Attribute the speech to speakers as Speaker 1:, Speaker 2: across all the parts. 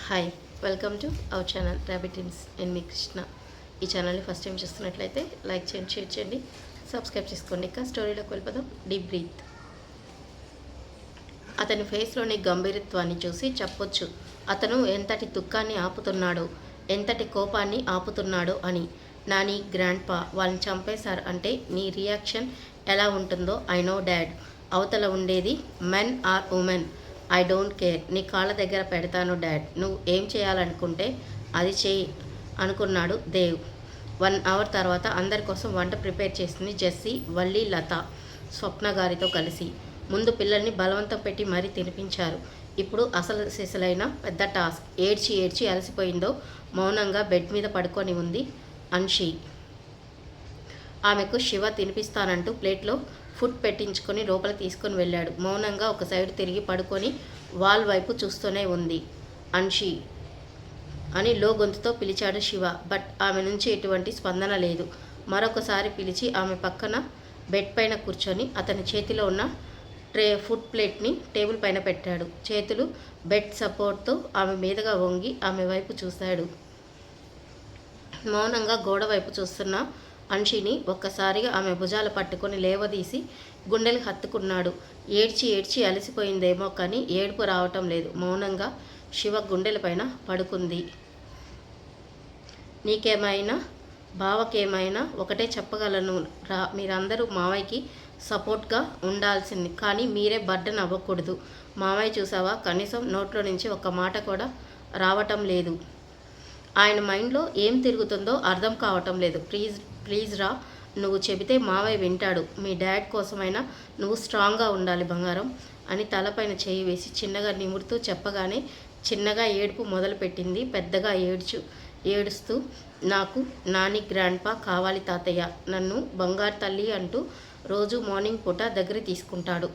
Speaker 1: Hi, welcome to our channel rabbit teams and me Krishna. ఈ ఛానల్ని first time చూస్తున్నట్లయితే like చేయండి, షేర్ చేయండి, సబ్స్క్రైబ్ చేసుకోండి. ఇక స్టోరీలోకి వెళ్ళిపోదాం. Deep breath. అతని ఫేస్లోని గంభీరత్వాన్ని చూసి చెప్పొచ్చు అతను ఎంతటి దుఃఖాన్ని ఆపుతున్నాడో, ఎంతటి కోపాన్ని ఆపుతున్నాడో అని. నాని, గ్రాండ్ పా వాళ్ళని చంపేశారు అంటే నీ రియాక్షన్ ఎలా ఉంటుందో ఐ నో డాడ్. అవతల ఉండేది men or women, I don't care. నీ కాళ్ళ దగ్గర పెడతాను డాడ్. నువ్వు ఏం చేయాలనుకుంటే అది చేయి అనుకున్నాడు దేవ్. 1 అవర్ తర్వాత అందరి కోసం వంట ప్రిపేర్ చేసింది జెస్సీ, వల్లి, లత, స్వప్న గారితో కలిసి. ముందు పిల్లల్ని బలవంతం పెట్టి మరీ తినిపించారు. ఇప్పుడు అసలు సిసలైన పెద్ద టాస్క్. ఏడ్చి ఏడ్చి అలసిపోయిందో మౌనంగా బెడ్ మీద పడుకొని ఉంది అన్షి. ఆమెకు శివ తినిపిస్తానంటూ ప్లేట్లో ఫుడ్ పెట్టించుకొని లోపల తీసుకొని వెళ్ళాడు. మౌనంగా ఒక సైడ్ తిరిగి పడుకొని వాల్ వైపు చూస్తూనే ఉంది అన్షి అని లో గొంతుతో పిలిచాడు శివ. బట్ ఆమె నుంచి ఎటువంటి స్పందన లేదు. మరొకసారి పిలిచి ఆమె పక్కన బెడ్ పైన కూర్చొని అతని చేతిలో ఉన్న ఫుడ్ ప్లేట్ని టేబుల్ పైన పెట్టాడు. చేతులు బెడ్ సపోర్ట్తో ఆమె మీదగా వంగి ఆమె వైపు చూశాడు. మౌనంగా గోడ వైపు చూస్తున్న అన్షిని ఒక్కసారిగా ఆమె భుజాలు పట్టుకొని లేవదీసి గుండెలు హత్తుకున్నాడు. ఏడ్చి ఏడ్చి అలసిపోయిందేమో కానీ ఏడుపు రావటం లేదు. మౌనంగా శివ గుండెలపైన పడుకుంది. నీకేమైనా, బావకేమైనా ఒకటే చెప్పగలను రా, మీరందరూ మావయ్యకి సపోర్ట్గా ఉండాల్సింది, కానీ మీరే బర్డన్ అవ్వకూడదు. మావయ్య చూసావా, కనీసం నోట్లో నుంచి ఒక మాట కూడా రావటం లేదు. ఆయన మైండ్లో ఏం తిరుగుతుందో అర్థం కావటం లేదు. ప్లీజ్ రా, నువ్వు చెబితే మావయ్య వింటాడు. మీ డాడ్ కోసమైనా నువ్వు స్ట్రాంగ్గా ఉండాలి బంగారం అని తలపైన చేయి వేసి చిన్నగా నిమురుతూ చెప్పగానే చిన్నగా ఏడుపు మొదలుపెట్టింది. పెద్దగా ఏడుస్తూ నాకు నాని, గ్రాండ్ పా కావాలి తాతయ్య. నన్ను బంగారు తల్లి అంటూ రోజు మార్నింగ్ పూట దగ్గర తీసుకుంటాడు.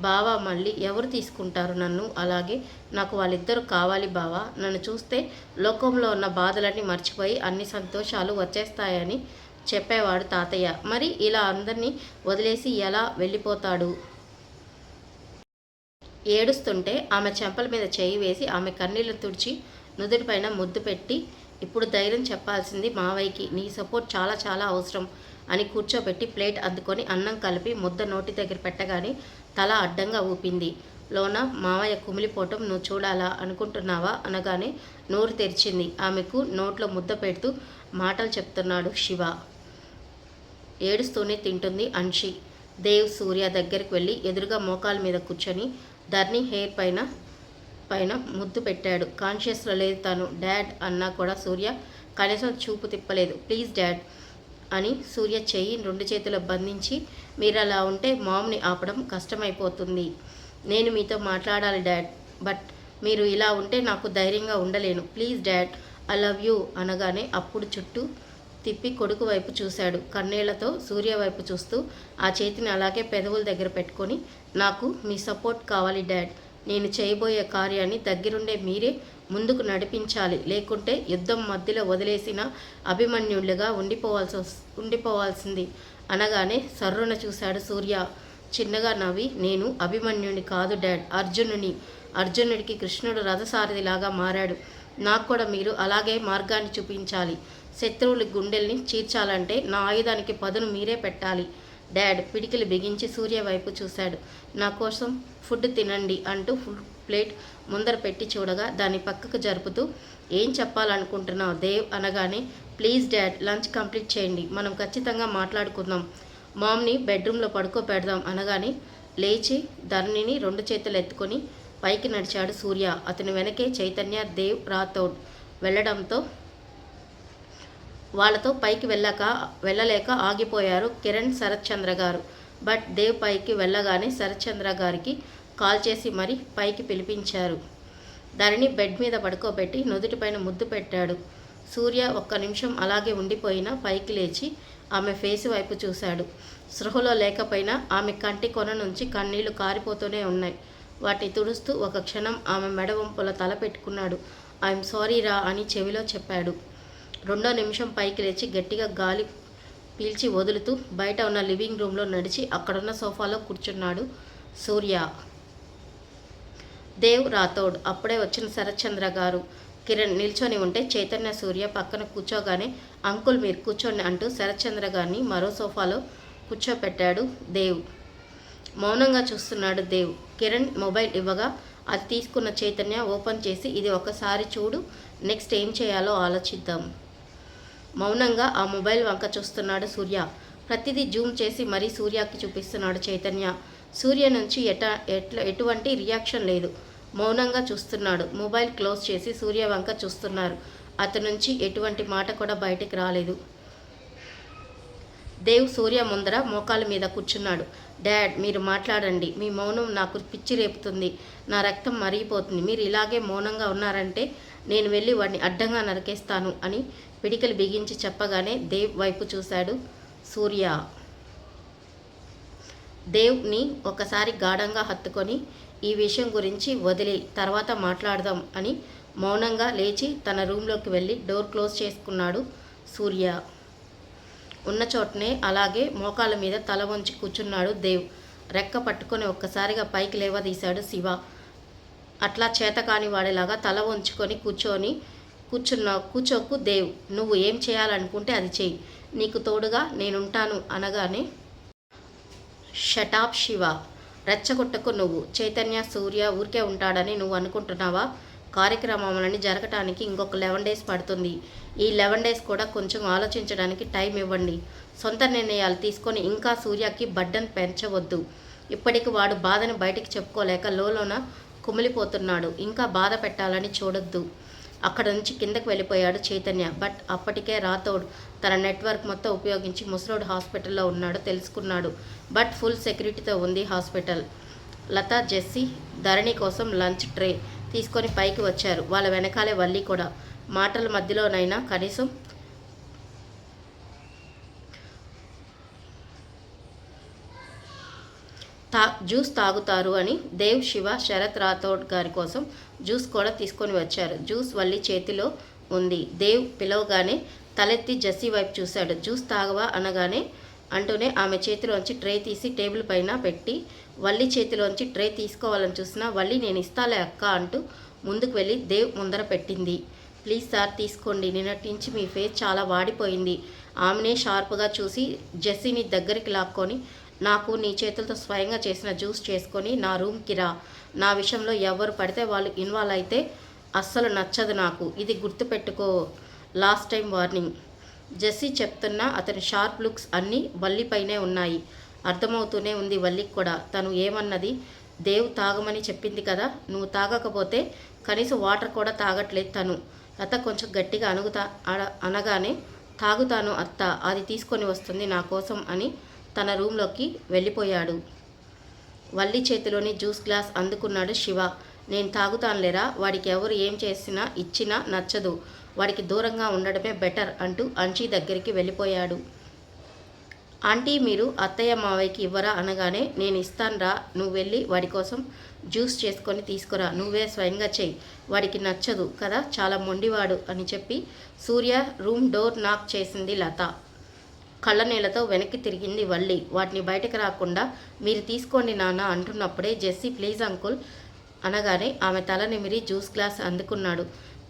Speaker 1: బావా, మళ్ళీ ఎవరు తీసుకుంటారు నన్ను? అలాగే నాకు వాళ్ళిద్దరూ కావాలి బావా. నన్ను చూస్తే లోకంలో ఉన్న బాధలన్నీ మర్చిపోయి అన్ని సంతోషాలు వచ్చేస్తాయని చెప్పేవాడు తాతయ్య. మరి ఇలా అందరినీ వదిలేసి ఎలా వెళ్ళిపోతాడు? ఏడుస్తుంటే ఆమె చెంపల మీద చేయి వేసి ఆమె కన్నీళ్లు తుడిచి నుదుటిపైన ముద్దు పెట్టి, ఇప్పుడు ధైర్యం చెప్పాల్సింది మావయ్యకి. నీ సపోర్ట్ చాలా చాలా అవసరం అని కూర్చోబెట్టి ప్లేట్ అందుకొని అన్నం కలిపి ముద్ద నోటి దగ్గర పెట్టగానే తల అడ్డంగా ఊపింది. లోన మావయ్య కుమిలిపోవటం నువ్వు చూడాలా అనుకుంటున్నావా అనగానే నోరు తెరిచింది. ఆమెకు నోట్లో ముద్ద పెడుతూ మాటలు చెప్తున్నాడు శివ. ఏడుస్తూనే తింటుంది అన్షి. దేవ్ సూర్య దగ్గరికి వెళ్ళి ఎదురుగా మోకాల మీద కూర్చొని ధర్ని హెయిర్ పైన ముద్దు పెట్టాడు. కాన్షియస్లో లేదు తను. డాడ్ అన్నా కూడా సూర్య కనీసం చూపు తిప్పలేదు. ప్లీజ్ డాడ్ అని సూర్య చెయ్యి 2 చేతులు బంధించి, మీరు అలా ఉంటే మామ్ని ఆపడం కష్టమైపోతుంది. నేను మీతో మాట్లాడాలి డాడ్, బట్ మీరు ఇలా ఉంటే నాకు ధైర్యంగా ఉండలేను. Please dad, I love you అనగానే అప్పుడు చుట్టూ తిప్పి కొడుకు వైపు చూశాడు. కన్నేళ్లతో సూర్య వైపు చూస్తూ ఆ చేతిని అలాగే పెదవుల దగ్గర పెట్టుకొని, నాకు మీ సపోర్ట్ కావాలి డాడ్. నేను చేయబోయే కార్యాన్ని దగ్గరుండే మీరే ముందుకు నడిపించాలి. లేకుంటే యుద్ధం మధ్యలో వదిలేసిన అభిమన్యుళ్ళుగా ఉండిపోవాల్సింది అనగానే సర్రున చూశాడు సూర్య. చిన్నగా నవ్వి, నేను అభిమన్యుని కాదు డాడ్, అర్జునుడికి కృష్ణుడు రథసారథిలాగా మారాడు. నాకు కూడా మీరు అలాగే మార్గాన్ని చూపించాలి. శత్రువుల గుండెల్ని చీర్చాలంటే నా ఆయుధానికి పదును మీరే పెట్టాలి డాడ్. పిడికిలు బిగించి సూర్య వైపు చూశాడు. నా కోసం ఫుడ్ తినండి అంటూ ఫుడ్ ప్లేట్ ముందర పెట్టి చూడగా దాన్ని పక్కకు జరుపుతూ, ఏం చెప్పాలనుకుంటున్నావు దేవ్ అనగానే, ప్లీజ్ డాడ్, లంచ్ కంప్లీట్ చేయండి, మనం ఖచ్చితంగా మాట్లాడుకుందాం. మామ్ని బెడ్రూమ్లో పడుకోబెడదాం అనగానే లేచి ధరణిని 2 చేతులు ఎత్తుకొని పైకి నడిచాడు సూర్య. అతని వెనకే చైతన్య, దేవ్, రాథోడ్ వెళ్ళడంతో వాళ్ళతో పైకి వెళ్ళలేక ఆగిపోయారు కిరణ్, శరత్చంద్ర గారు. బట్ దేవ్ పైకి వెళ్ళగానే శరత్చంద్ర గారికి కాల్ చేసి మరీ పైకి పిలిపించారు. దానిని బెడ్ మీద పడుకోబెట్టి నుదుటిపైన ముద్దు పెట్టాడు. సూర్య 1 నిమిషం అలాగే ఉండిపోయినా పైకి లేచి ఆమె ఫేస్ వైపు చూశాడు. స్పృహలో లేకపోయినా ఆమె కంటి కొన నుంచి కన్నీళ్లు కారిపోతూనే ఉన్నాయి. వాటిని తుడుస్తూ ఒక క్షణం ఆమె మెడవంపుల తల పెట్టుకున్నాడు. ఐఎమ్ సారీ రా అని చెవిలో చెప్పాడు. 2వ నిమిషం పైకి లేచి గట్టిగా గాలి పీల్చి వదులుతూ బయట ఉన్న లివింగ్ రూమ్లో నడిచి అక్కడున్న సోఫాలో కూర్చున్నాడు సూర్య. దేవ్, రాథోడ్, అప్పుడే వచ్చిన శరత్చంద్ర గారు, కిరణ్ నిల్చొని ఉంటే చైతన్య సూర్య పక్కన కూర్చోగానే అంకుల్ మీరు కూర్చోండి అంటూ శరత్చంద్ర గారిని మరో సోఫాలో కూర్చోపెట్టాడు దేవ్. మౌనంగా చూస్తున్నాడు దేవ్. కిరణ్ మొబైల్ ఇవ్వగా అది తీసుకున్న చైతన్య ఓపెన్ చేసి ఇది ఒకసారి చూడు, నెక్స్ట్ ఏం చేయాలో ఆలోచిద్దాం. మౌనంగా ఆ మొబైల్ వంక చూస్తున్నాడు సూర్య. ప్రతిదీ జూమ్ చేసి మరీ సూర్యకి చూపిస్తున్నాడు చైతన్య. సూర్య నుంచి ఎటువంటి రియాక్షన్ లేదు. మౌనంగా చూస్తున్నాడు. మొబైల్ క్లోజ్ చేసి సూర్య వంక చూస్తున్నారు. అతని నుంచి ఎటువంటి మాట కూడా బయటికి రాలేదు. దేవ్ సూర్య ముందర మోకాల మీద కూర్చున్నాడు. డాడ్ మీరు మాట్లాడండి, మీ మౌనం నాకు పిచ్చి రేపుతుంది, నా రక్తం మరిగిపోతుంది. మీరు ఇలాగే మౌనంగా ఉన్నారంటే నేను వెళ్ళి వాడిని అడ్డంగా నరికేస్తాను అని పిడికలు బిగించి చెప్పగానే దేవ్ వైపు చూశాడు సూర్య. దేవ్ని ఒకసారి గాఢంగా హత్తుకొని ఈ విషయం గురించి వదిలి తర్వాత మాట్లాడదాం అని మౌనంగా లేచి తన రూమ్లోకి వెళ్ళి డోర్ క్లోజ్ చేసుకున్నాడు సూర్య. ఉన్న చోటనే అలాగే మోకాళ్ళ మీద తల వంచి కూర్చున్నాడు దేవ్. రెక్క పట్టుకొని ఒక్కసారిగా పైకి లేవదీశాడు శివ. అట్లా చేతకాని వాడిలాగా తల వంచుకొని కూర్చోకు దేవ్, నువ్వు ఏం చేయాలనుకుంటే అది చెయ్యి, నీకు తోడుగా నేనుంటాను అనగానే షటాప్ శివ, రెచ్చగొట్టకు నువ్వు. చైతన్య సూర్య ఊరికే ఉంటాడని నువ్వు అనుకుంటున్నావా? కార్యక్రమాలన్నీ జరగటానికి ఇంకొక 11 డేస్ పడుతుంది. ఈ 11 డేస్ కూడా కొంచెం ఆలోచించడానికి టైం ఇవ్వండి. సొంత నిర్ణయాలు తీసుకొని ఇంకా సూర్యకి బడ్డను పెంచవద్దు. ఇప్పటికి వాడు బాధను బయటికి చెప్పుకోలేక లోలోన కుమిలిపోతున్నాడు. ఇంకా బాధ పెట్టాలని చూడొద్దు. అక్కడ నుంచి కిందకు వెళ్ళిపోయాడు చైతన్య. బట్ అప్పటికే రాథోడ్ తన నెట్వర్క్ మొత్తం ఉపయోగించి ముసలోడు హాస్పిటల్లో ఉన్నాడు తెలుసుకున్నాడు. బట్ ఫుల్ సెక్యూరిటీతో ఉంది హాస్పిటల్. లత, జెస్సీ ధరణి కోసం లంచ్ ట్రే తీసుకొని పైకి వచ్చారు. వాళ్ళ వెనకాలే వల్లి కూడా. మాటల మధ్యలోనైనా కనీసం జ్యూస్ తాగుతారు అని దేవ్, శివ, శరత్ రాథోడ్ గారి కోసం జ్యూస్ కూడా తీసుకొని వచ్చారు. జ్యూస్ వల్లి చేతిలో ఉంది. దేవ్ పిలవగానే తలెత్తి జెస్సీ వైపు చూశాడు. జ్యూస్ తాగవా అనగానే అంటూనే ఆమె చేతిలోంచి ట్రే తీసి టేబుల్ పైన పెట్టి వల్లి చేతిలోంచి ట్రే తీసుకోవాలని చూసినా వల్లి నేను ఇస్తాలే అక్క అంటూ ముందుకు వెళ్ళి దేవ్ ముందర పెట్టింది. ప్లీజ్ సార్ తీసుకోండి, నిన్నటి నుంచి మీ ఫేస్ చాలా వాడిపోయింది. ఆమెనే షార్ప్గా చూసి జెస్సీని దగ్గరికి లాక్కొని నాకు నీ చేతులతో స్వయంగా చేసిన జ్యూస్ చేసుకొని నా రూమ్కి రా. నా విషయంలో ఎవరు పడితే వాళ్ళు ఇన్వాల్వ్ అయితే అస్సలు నచ్చదు నాకు, ఇది గుర్తుపెట్టుకో, లాస్ట్ టైం వార్నింగ్. జెస్సీ చెప్తున్నా అతని షార్ప్ లుక్స్ అన్నీ వల్లిపైనే ఉన్నాయి. అర్థమవుతూనే ఉంది వల్లికి కూడా. తను ఏమన్నది? దేవ్ తాగమని చెప్పింది కదా, నువ్వు తాగకపోతే కనీసం వాటర్ కూడా తాగట్లేదు తను. లత కొంచెం గట్టిగా అనగానే తాగుతాను అత్త, అది తీసుకొని వస్తుంది నా కోసం అని తన రూమ్లోకి వెళ్ళిపోయాడు. వల్లి చేతిలోని జ్యూస్ గ్లాస్ అందుకున్నాడు శివ. నేను తాగుతానులేరా, వాడికి ఎవరు ఏం చేసినా ఇచ్చినా నచ్చదు, వాడికి దూరంగా ఉండడమే బెటర్ అంటూ అంశీ దగ్గరికి వెళ్ళిపోయాడు. ఆంటీ మీరు అత్తయ్య మావయ్యకి ఇవ్వరా అనగానే నేను ఇస్తానురా, నువ్వు వెళ్ళి వాడి కోసం జ్యూస్ చేసుకొని తీసుకురా, నువ్వే స్వయంగా చెయ్యి, వాడికి నచ్చదు కదా, చాలా మొండివాడు అని చెప్పి సూర్య రూమ్ డోర్ నాక్ చేసింది లత. కళ్ళనీళ్లతో వెనక్కి తిరిగింది వల్లి. వాటిని బయటకు రాకుండా మీరు తీసుకోండి నాన్న అంటున్నప్పుడే జెస్సీ ప్లీజ్ అంకుల్ అనగానే ఆమె తల నిమిరి జ్యూస్ గ్లాస్ అందుకున్నాడు.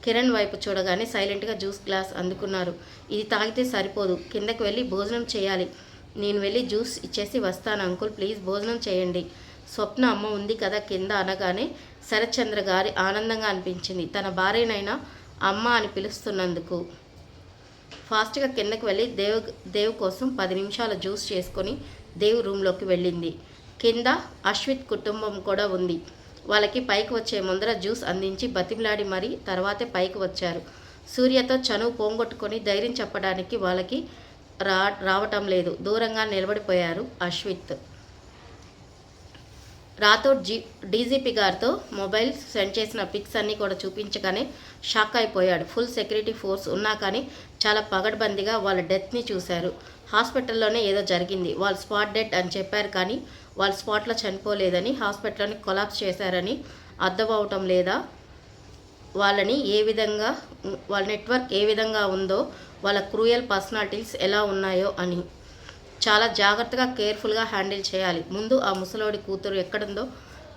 Speaker 1: కిరణ్ వైపు చూడగానే సైలెంట్గా జ్యూస్ గ్లాస్ అందుకున్నారు. ఇది తాగితే సరిపోదు, కిందకి వెళ్ళి భోజనం చేయాలి, నేను వెళ్ళి జ్యూస్ ఇచ్చేసి వస్తాను అంకుల్, ప్లీజ్ భోజనం చేయండి, స్వప్న అమ్మ ఉంది కదా కింద అనగానే శరత్చంద్ర గారి ఆనందంగా అనిపించింది తన భార్యనైనా అమ్మ అని పిలుస్తున్నందుకు. ఫాస్ట్గా కిందకి వెళ్ళి దేవ్ కోసం 10 నిమిషాల జ్యూస్ చేసుకొని దేవ్ రూమ్లోకి వెళ్ళింది. కింద అశ్విత్ కుటుంబం కూడా ఉంది. వాళ్ళకి పైకి వచ్చే ముందర జ్యూస్ అందించి బతిమిలాడి మరీ తర్వాతే పైకి వచ్చారు. సూర్యతో చనువు పోంగొట్టుకొని ధైర్యం చెప్పడానికి వాళ్ళకి రావటం లేదు. దూరంగా నిలబడిపోయారు అశ్విత్. రాథోడ్ డీజీపీ గారితో మొబైల్ సెండ్ చేసిన పిక్స్ అన్నీ కూడా చూపించగానే షాక్ అయిపోయాడు. ఫుల్ సెక్యూరిటీ ఫోర్స్ ఉన్నా కానీ చాలా పగడ్బందీగా వాళ్ళ డెత్ని చూశారు. హాస్పిటల్లోనే ఏదో జరిగింది, వాళ్ళు స్పాట్ డెడ్ అని చెప్పారు కానీ వాళ్ళు స్పాట్లో చనిపోలేదని, హాస్పిటల్లోని కొలాప్స్ చేశారని అర్థం అవటం లేదా? వాళ్ళని ఏ విధంగా, వాళ్ళ నెట్వర్క్ ఏ విధంగా ఉందో, వాళ్ళ క్రూయల్ పర్సనాలిటీస్ ఎలా ఉన్నాయో అని చాలా జాగ్రత్తగా కేర్ఫుల్గా హ్యాండిల్ చేయాలి. ముందు ఆ ముసలోడి కూతురు ఎక్కడుందో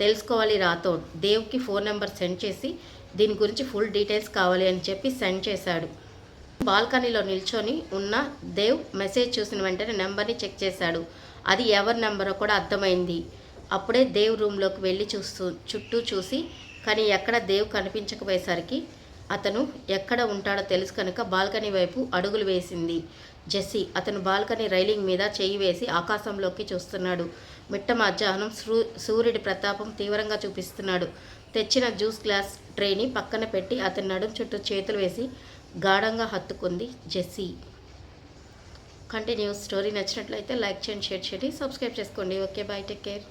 Speaker 1: తెలుసుకోవాలి రాథోడ్. దేవ్కి ఫోన్ నెంబర్ సెండ్ చేసి దీని గురించి ఫుల్ డీటెయిల్స్ కావాలి అని చెప్పి సెండ్ చేశాడు. బాల్కనీలో నిల్చొని ఉన్న దేవ్ మెసేజ్ చూసిన వెంటనే నెంబర్ని చెక్ చేశాడు. అది ఎవరి నెంబరో కూడా అర్థమైంది. అప్పుడే దేవ్ రూమ్లోకి వెళ్ళి చుట్టూ చూసి కానీ ఎక్కడ దేవ్ కనిపించకపోయేసరికి అతను ఎక్కడ ఉంటాడో తెలుసు కనుక బాల్కనీ వైపు అడుగులు వేసింది జెస్సీ. అతను బాల్కనీ రైలింగ్ మీద చేయి వేసి ఆకాశంలోకి చూస్తున్నాడు. మిట్ట మధ్యాహ్నం సూర్యుడి ప్రతాపం తీవ్రంగా చూపిస్తున్నాడు. తెచ్చిన జ్యూస్ గ్లాస్ ట్రేని పక్కన పెట్టి అతని నడుం చుట్టూ చేతులు వేసి గాఢంగా హత్తుకుంది జెస్సీ. కంటిన్యూస్. స్టోరీ నచ్చినట్లయితే లైక్ చేయండి, షేర్ చేయండి, సబ్స్క్రైబ్ చేసుకోండి. Okay, bye, take care.